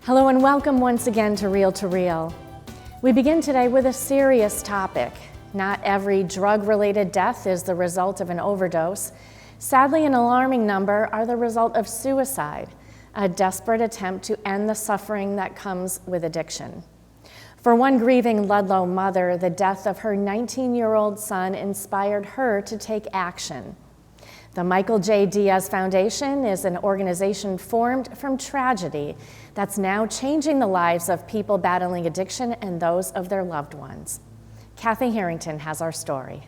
Hello and welcome once again to Real to Real. We begin today with a serious topic. Not every drug-related death is the result of an overdose. Sadly, an alarming number are the result of suicide, a desperate attempt to end the suffering that comes with addiction. For one grieving Ludlow mother, the death of her 19-year-old son inspired her to take action. The Michael J. Diaz Foundation is an organization formed from tragedy that's now changing the lives of people battling addiction and those of their loved ones. Kathy Harrington has our story.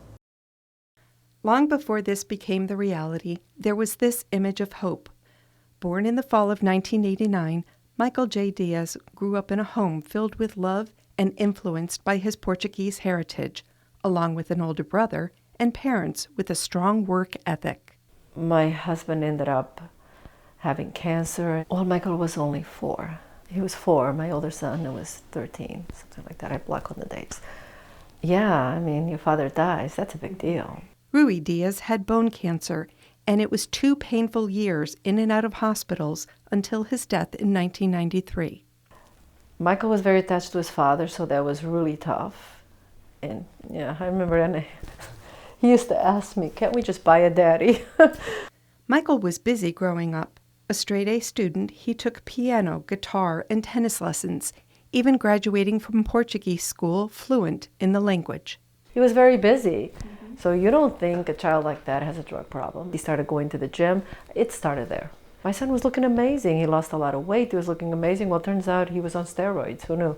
Long before this became the reality, there was this image of hope. Born in the fall of 1989, Michael J. Diaz grew up in a home filled with love and influenced by his Portuguese heritage, along with an older brother and parents with a strong work ethic. My husband ended up having cancer. Well, Michael was only 4. He was 4. My older son was 13, something like that. I block on the dates. Yeah, I mean, your father dies. That's a big deal. Rui Diaz had bone cancer, and it was 2 painful years in and out of hospitals until his death in 1993. Michael was very attached to his father, so that was really tough. And yeah, I remember he used to ask me, can't we just buy a daddy? Michael was busy growing up. A straight-A student, he took piano, guitar, and tennis lessons, even graduating from Portuguese school fluent in the language. He was very busy. So you don't think a child like that has a drug problem. He started going to the gym. It started there. My son was looking amazing. He lost a lot of weight. He was looking amazing. Well, it turns out he was on steroids. Who knew?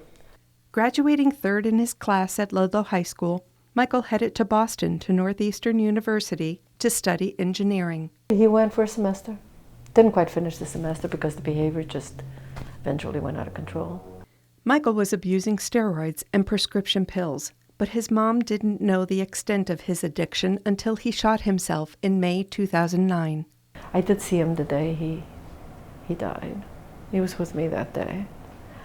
Graduating 3rd in his class at Ludlow High School, Michael headed to Boston to Northeastern University to study engineering. He went for a semester. Didn't quite finish the semester because the behavior just eventually went out of control. Michael was abusing steroids and prescription pills, but his mom didn't know the extent of his addiction until he shot himself in May 2009. I did see him the day he died. He was with me that day.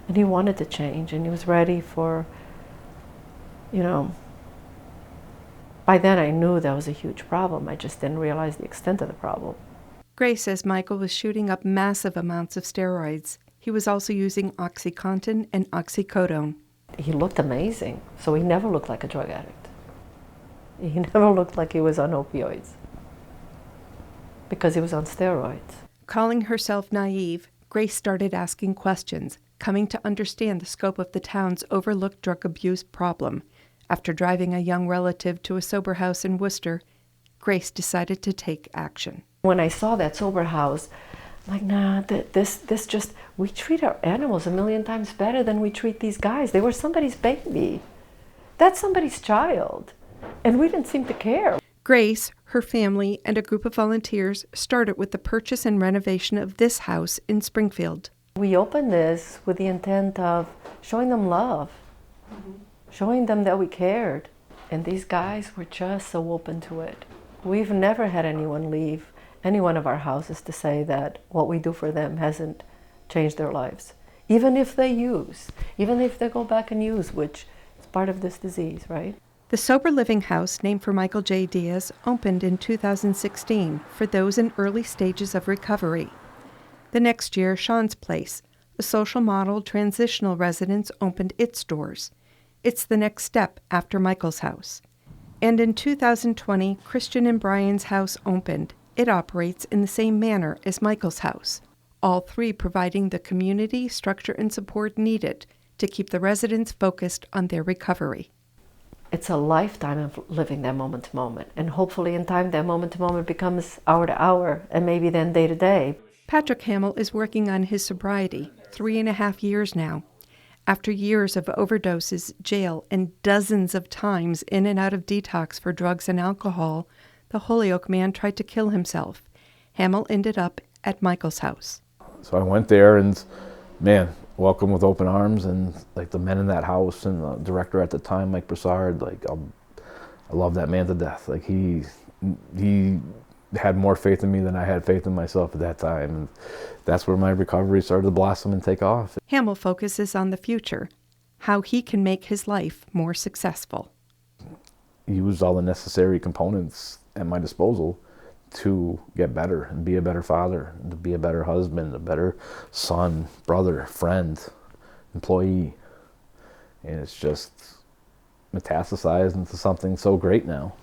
And he wanted to change, and he was ready for, by then I knew that was a huge problem. I just didn't realize the extent of the problem. Grace says Michael was shooting up massive amounts of steroids. He was also using OxyContin and oxycodone. He looked amazing, so he never looked like a drug addict. He never looked like he was on opioids because he was on steroids. Calling herself naive, Grace started asking questions, coming to understand the scope of the town's overlooked drug abuse problem. After driving a young relative to a sober house in Worcester, Grace decided to take action. When I saw that sober house, I'm like, nah, we treat our animals a million times better than we treat these guys. They were somebody's baby. That's somebody's child. And we didn't seem to care. Grace, her family, and a group of volunteers started with the purchase and renovation of this house in Springfield. We opened this with the intent of showing them love, showing them that we cared. And these guys were just so open to it. We've never had anyone leave any one of our houses to say that what we do for them hasn't changed their lives. Even if they go back and use, which is part of this disease, right? The Sober Living House, named for Michael J. Diaz, opened in 2016 for those in early stages of recovery. The next year, Sean's Place, a social model transitional residence, opened its doors. It's the next step after Michael's house. And in 2020, Christian and Brian's house opened. It operates in the same manner as Michael's house, all 3 providing the community, structure, and support needed to keep the residents focused on their recovery. It's a lifetime of living that moment to moment, and hopefully in time that moment to moment becomes hour to hour, and maybe then day to day. Patrick Hamill is working on his sobriety, 3.5 years now. After years of overdoses, jail, and dozens of times in and out of detox for drugs and alcohol, the Holyoke man tried to kill himself. Hamill ended up at Michael's house. So I went there and, man, welcome with open arms, and like the men in that house and the director at the time, Mike Broussard, I love that man to death. Like he had more faith in me than I had faith in myself at that time. And that's where my recovery started to blossom and take off. Hamill focuses on the future, how he can make his life more successful. Use all the necessary components at my disposal to get better and be a better father, and to be a better husband, a better son, brother, friend, employee. And it's just metastasized into something so great now.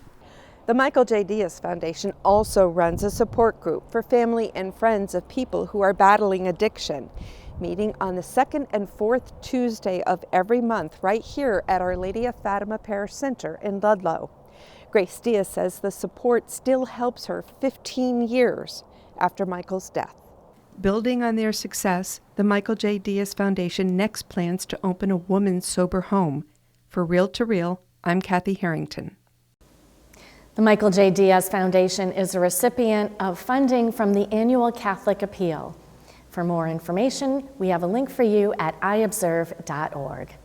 The Michael J. Diaz Foundation also runs a support group for family and friends of people who are battling addiction, meeting on the second and fourth Tuesday of every month right here at Our Lady of Fatima Parish Center in Ludlow. Grace Diaz says the support still helps her 15 years after Michael's death. Building on their success, the Michael J. Diaz Foundation next plans to open a woman's sober home. For Real to Real, I'm Kathy Harrington. The Michael J. Diaz Foundation is a recipient of funding from the annual Catholic Appeal. For more information, we have a link for you at iobserve.org.